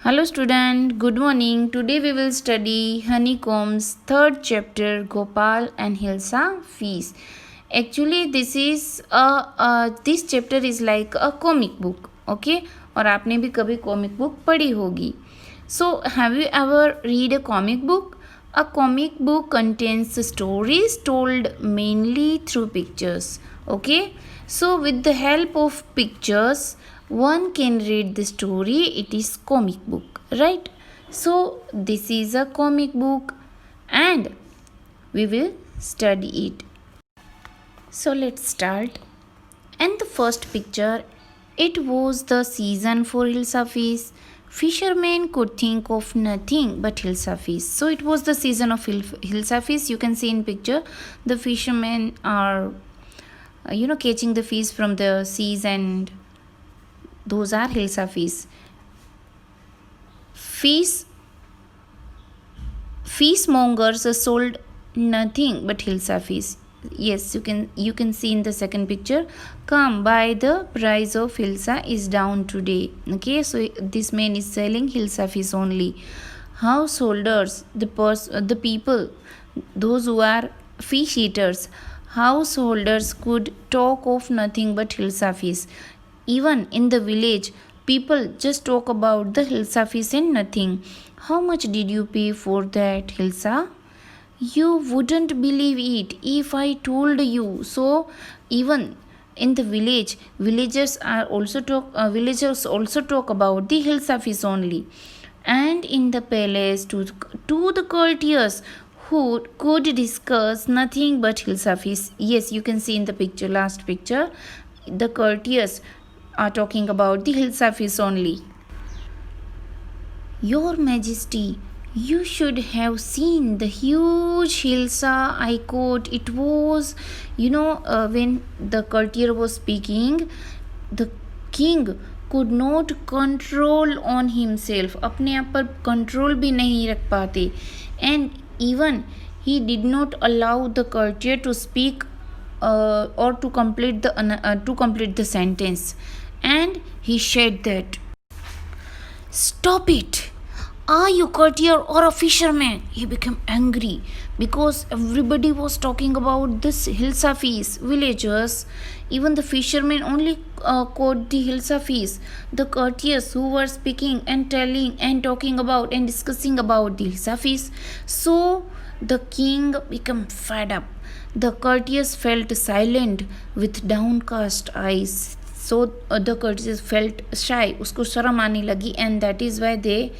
Hello student, good morning. Today we will study Honeycomb's third chapter Gopal and Hilsa Feast. Actually this chapter is like a comic book, okay? और आपने भी कभी comic book पढ़ी होगी. So have you ever read a comic book? A comic book contains stories told mainly through pictures, okay? So with the help of pictures one can read the story. It is comic book, right? So this is a comic book and we will study it. So let's start. And the first picture, it was the season for Hilsa feast. Fishermen could think of nothing but Hilsa feast. So it was the season of Hilsa feast. You can see in picture the fishermen are catching the fish from the seas, and those are Hilsa feast. Fishmongers sold nothing but Hilsa feast. Yes, you can see in the second picture. Come buy, the price of Hilsa is down today. Okay, so this man is selling Hilsa fish only. Householders, the people, those who are fish eaters, householders could talk of nothing but Hilsa fish. Even in the village, people just talk about the Hilsa fish and nothing. How much did you pay for that Hilsa? You wouldn't believe it if I told you. So even in the village, villagers also talk about the Hilsa fish only. And in the palace, to the courtiers who could discuss nothing but Hilsa fish. Yes, you can see in the picture, last picture, the courtiers are talking about the Hilsa fish only. Your Majesty, you should have seen the huge Hilsa I caught. It was, when the courtier was speaking, the king could not control on himself. अपने आप पर control भी नहीं रख पाते. And even he did not allow the courtier to speak or to complete the sentence. And he said that, "Stop it! Are you courtier or a fisherman?" He became angry because everybody was talking about this Hilsa fish. Villagers, even the fishermen only caught the Hilsa fish. The courtiers who were speaking and telling and talking about and discussing about the Hilsa fish. So the king became fed up. The courtiers felt silent with downcast eyes. So the courtiers felt shy. उसको शर्म आने लगी, and that is why they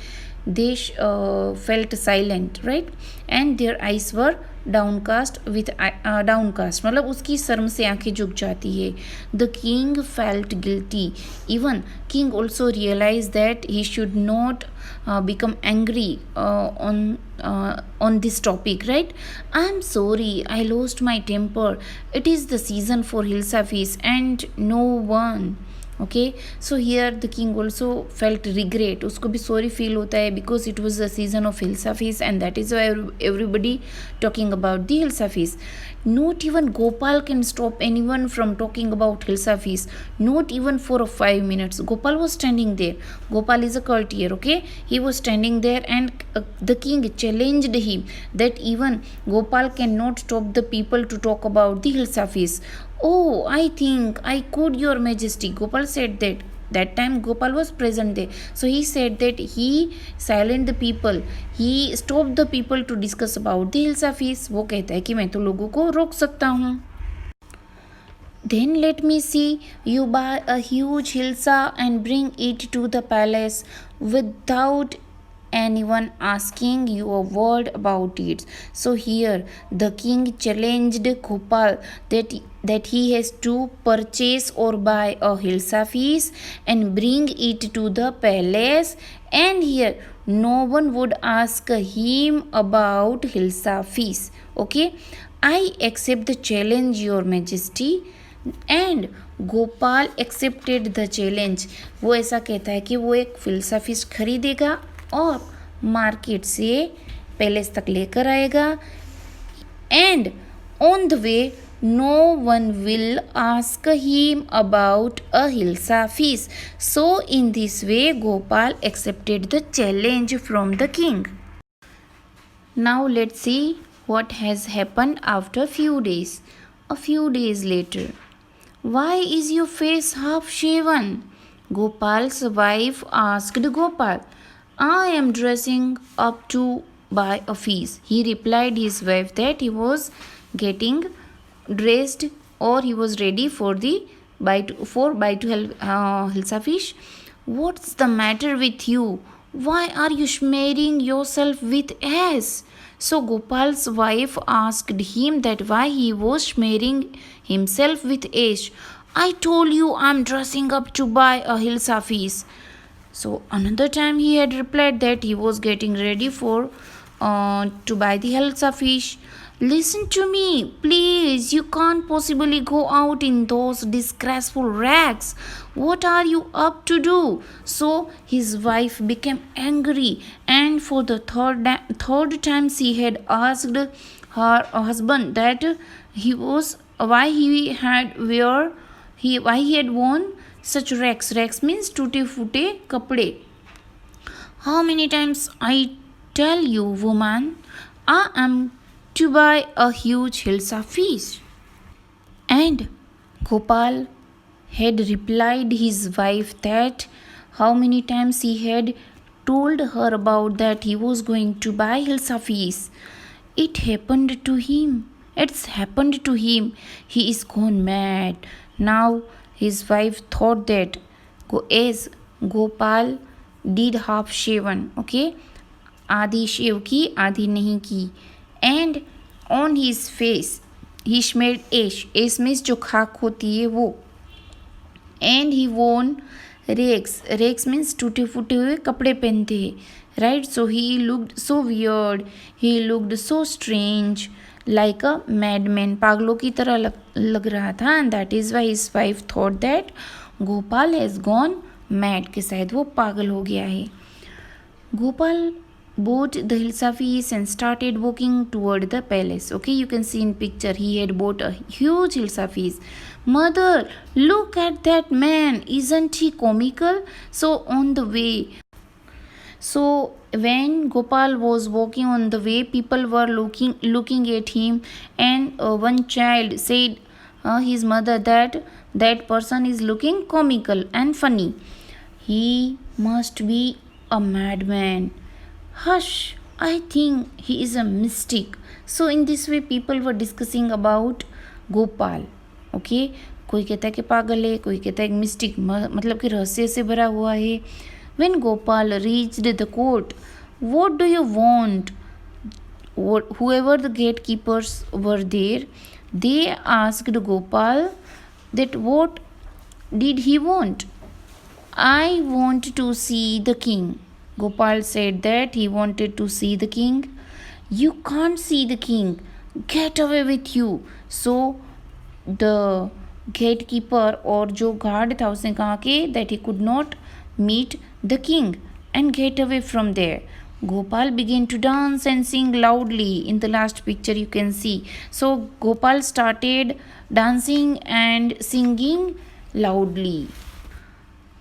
felt silent, right? And their eyes were downcast मतलब उसकी शर्म से आंखें झुक जाती है. The king felt guilty. Even king also realized that he should not become angry on this topic, right? I'm sorry, I lost my temper. It is the season for Hilsa fish and no one. Okay, so here the king also felt regret. उसको भी sorry feel होता है because it was the season of Hilsa fish, and that is why everybody talking about the Hilsa fish. Not even Gopal can stop anyone from talking about Hilsa fish, not even for 5 minutes. Gopal was standing there. Gopal is a courtier, okay? He was standing there, and the king challenged him that even Gopal cannot stop the people to talk about the Hilsa fish. Oh, I think I could, Your Majesty. Gopal said that. That time Gopal was present there. So he said that he silenced the people. He stopped the people to discuss about the Hilsa fish. वो कहता है कि मैं तो लोगों को रोक सकता हूँ. Then let me see you buy a huge Hilsa and bring it to the palace without anyone asking you a word about it. So here the king challenged Gopal that he has to purchase or buy a Hilsa fish and bring it to the palace, and here no one would ask him about Hilsa fish. Okay, I accept the challenge, Your Majesty. And Gopal accepted the challenge. वो ऐसा कहता है कि वो एक Hilsa fish खरीदेगा और market से पैलेस तक लेकर आएगा. And on the way no one will ask him about a Hilsa feast. So, in this way, Gopal accepted the challenge from the king. Now, let's see what has happened after few days. A few days later, why is your face half shaven? Gopal's wife asked Gopal. I am dressing up to buy a feast. He replied his wife that he was getting dressed or he was ready for the buy to Hilsa fish. What's the matter with you? Why are you smearing yourself with ash? So Gopal's wife asked him that why he was smearing himself with ash. I told you I'm dressing up to buy a Hilsa feast. So another time he had replied that he was getting ready for to buy the Hilsa fish. Listen to me, please. You can't possibly go out in those disgraceful rags. What are you up to do? So his wife became angry, and for the third time she had asked her husband that he was why he had wear he why he had worn such rags. Rags means tute fute kapde. How many times I tell you, woman, I am to buy a huge Hilsa feast. And Gopal had replied his wife that how many times he had told her about that he was going to buy Hilsa feast. It happened to him. It's happened to him. He is gone mad. Now his wife thought that as Gopal did half shaven, okay, आधी शेव की आधी नहीं की, and on his face he smeared ash. Ash means जो खाक होती है वो. एंड ही वोन रेक्स. रेक्स मीन्स टूटे फूटे हुए कपड़े पहनते हैं, right. So he looked so weird, he looked so strange, like a madman. पागलों की तरह लग रहा था. And that is why his wife thought that Gopal has gone mad, कि शायद वो पागल हो गया है. Gopal bought the Hilsa feast and started walking toward the palace. Okay, you can see in picture he had bought a huge Hilsa feast. Mother, look at that man, isn't he comical? So on the way, so when Gopal was walking on the way, people were looking at him, and one child said his mother that that person is looking comical and funny. He must be a madman. Hush, I think he is a mystic. So in this way people were discussing about Gopal. Okay, कोई कहता है कि पागल है, कोई कहता है कि मिस्टिक, मतलब कि रहस्य से भरा हुआ है. When Gopal reached the court, what do you want? Whoever the gatekeepers were there, they asked Gopal that what did he want. I want to see the king. Gopal said that he wanted to see the king. You can't see the king. Get away with you. So the gatekeeper or जो guard था उसने कहा कि that he could not meet the king and get away from there. Gopal began to dance and sing loudly. In the last picture you can see. So Gopal started dancing and singing loudly.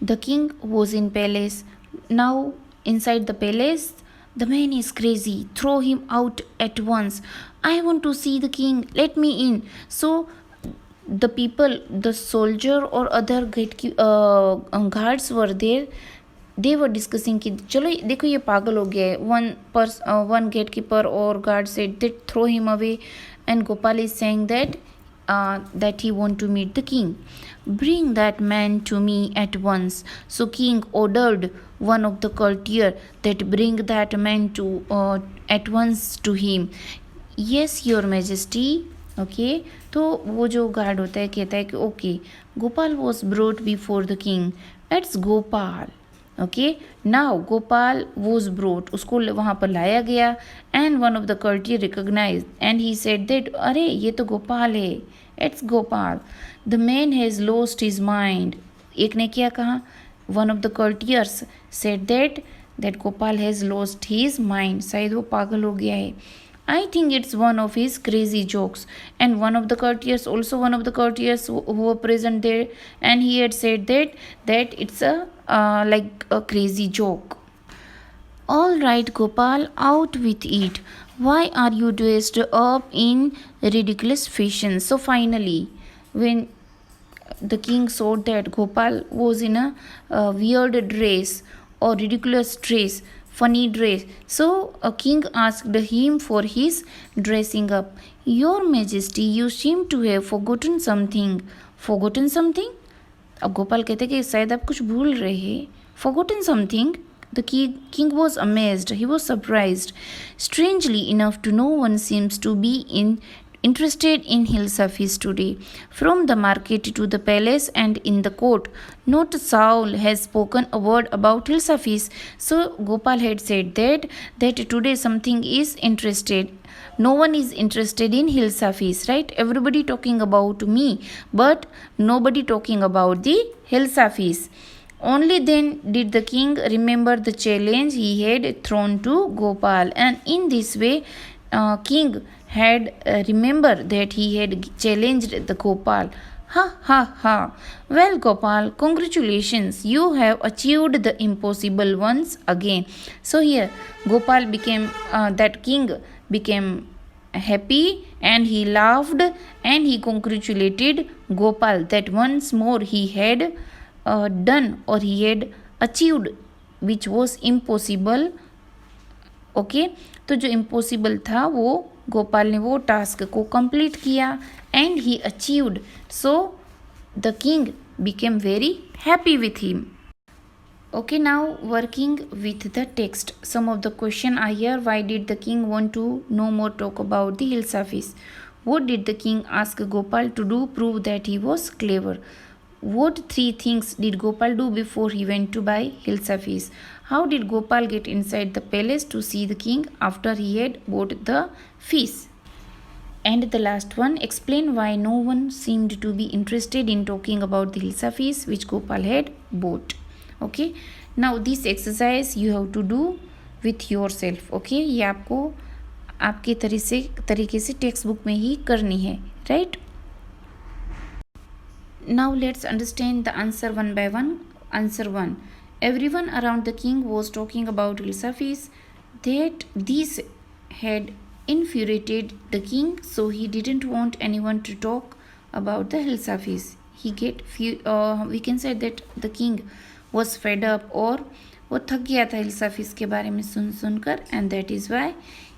The king was in palace. Now inside the palace, the man is crazy. Throw him out at once. I want to see the king. Let me in. So the people, the soldier or other guards were there. They were discussing कि चलो देखो ये पागल हो गया है. One gatekeeper or guard said that throw him away, and Gopal is saying that he want to meet the king. Bring that man to me at once. So king ordered one of the courtier that bring that man to at once to him. Yes, your majesty. Okay, तो वो जो guard होता है कहता है कि okay. Gopal was brought before the king. It's Gopal. Okay, now Gopal was brought. उसको वहाँ पर लाया गया, and one of the courtier recognized, and he said that अरे ये तो गोपाल है. It's Gopal. The man has lost his mind. एक ने क्या कहा? One of the courtiers said that Gopal has lost his mind. शायद वो पागल हो गया है. I think it's one of his crazy jokes. And one of the courtiers, also one of the courtiers who were present there, and he had said that it's a like a crazy joke. All right, Gopal, out with it. Why are you dressed up in ridiculous fashion? So finally, when the king saw that Gopal was in a weird dress or ridiculous dress, funny dress. So a king asked him for his dressing up. Your Majesty, you seem to have forgotten something. Forgotten something? अब गोपाल कहते कि शायद आप कुछ भूल रहे हैं. Forgotten something? The king was amazed. He was surprised. Strangely enough, no one seems to be interested in Hilsafis today. From the market to the palace and in the court, not a soul has spoken a word about Hilsafis. So Gopal had said that today something is interested. No one is interested in Hilsafis, right? Everybody talking about me, but nobody talking about the Hilsafis. Only then did the king remember the challenge he had thrown to Gopal, and in this way, king had remembered that he had challenged the Gopal. Ha ha ha! Well, Gopal, congratulations! You have achieved the impossible once again. So here, Gopal became that king became happy, and he laughed, and he congratulated Gopal that once more he had done or he had achieved which was impossible. Okay तो जो impossible था वो गोपाल ने वो task को complete किया and he achieved. So the king became very happy with him. Okay, now working with the text. Some of the question are here. Why did the king want to no more talk about the Hilsafis? What did the king ask Gopal to do? Prove that he was clever. What three things did Gopal do before he went to buy Hilsafis? How did Gopal get inside the palace to see the king after he had bought the fish? And the last one, explain why no one seemed to be interested in talking about the Hilsafis which Gopal had bought. Okay, now this exercise you have to do with yourself. Okay, ये आपको आपके तरीके से text book में ही करनी है, right? Now let's understand the answer one by one. Answer 1. Everyone around the king was talking about Hilsafis, that this had infuriated the king, so he didn't want anyone to talk about the Hilsafis. We can say that the king was fed up, और वो थक गया था हिल्साफिस के बारे में सुनकर, and that is why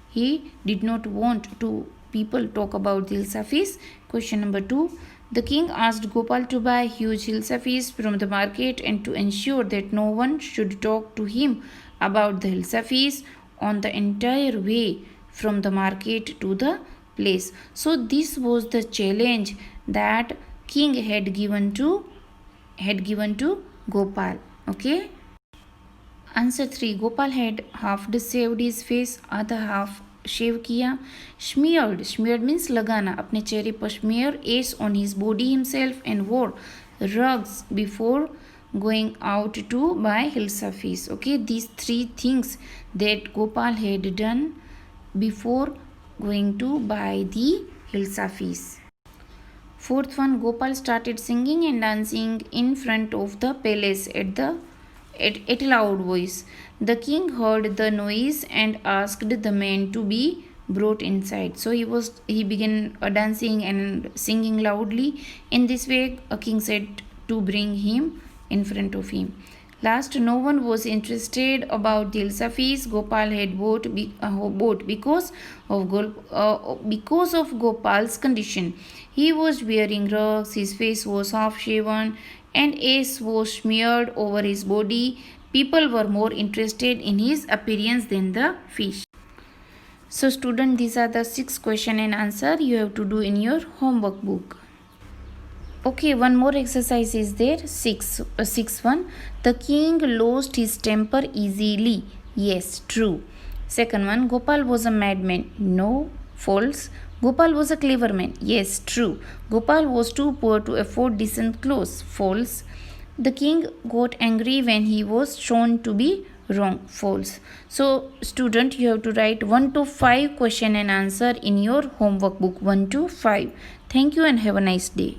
he did not want to people talk about the Hilsafis. Question number 2. The king asked Gopal to buy huge Hilsafis from the market and to ensure that no one should talk to him about the Hilsafis on the entire way from the market to the place. So this was the challenge that king had given to Gopal. Okay. Answer 3. Gopal had half shaved his face, other half शेव किया. Smeared means लगाना, अपने चेहरे पर smear ace on his body himself and wore rugs before going out to buy Hilsafis. Okay, these three things that Gopal had done before going to buy the Hilsafis. Fourth one, Gopal started singing and dancing in front of the palace at a loud voice. The king heard the noise and asked the man to be brought inside. So he began dancing and singing loudly. In this way, a king said to bring him in front of him. Last, no one was interested about the Hilsafis Gopal had bought because of Gopal's condition. He was wearing rugs, his face was half shaven, and ace was smeared over his body. People were more interested in his appearance than the fish. So student, these are the 6 question and answer you have to do in your homework book. Okay, one more exercise is there. 6 1. The king lost his temper easily. Yes, true. Second one, Gopal was a madman. No, false. Gopal was a clever man. Yes, true. Gopal was too poor to afford decent clothes. False. The king got angry when he was shown to be wrong, false. So student, you have to write 1 to 5 question and answer in your homework book, 1 to 5. Thank you and have a nice day.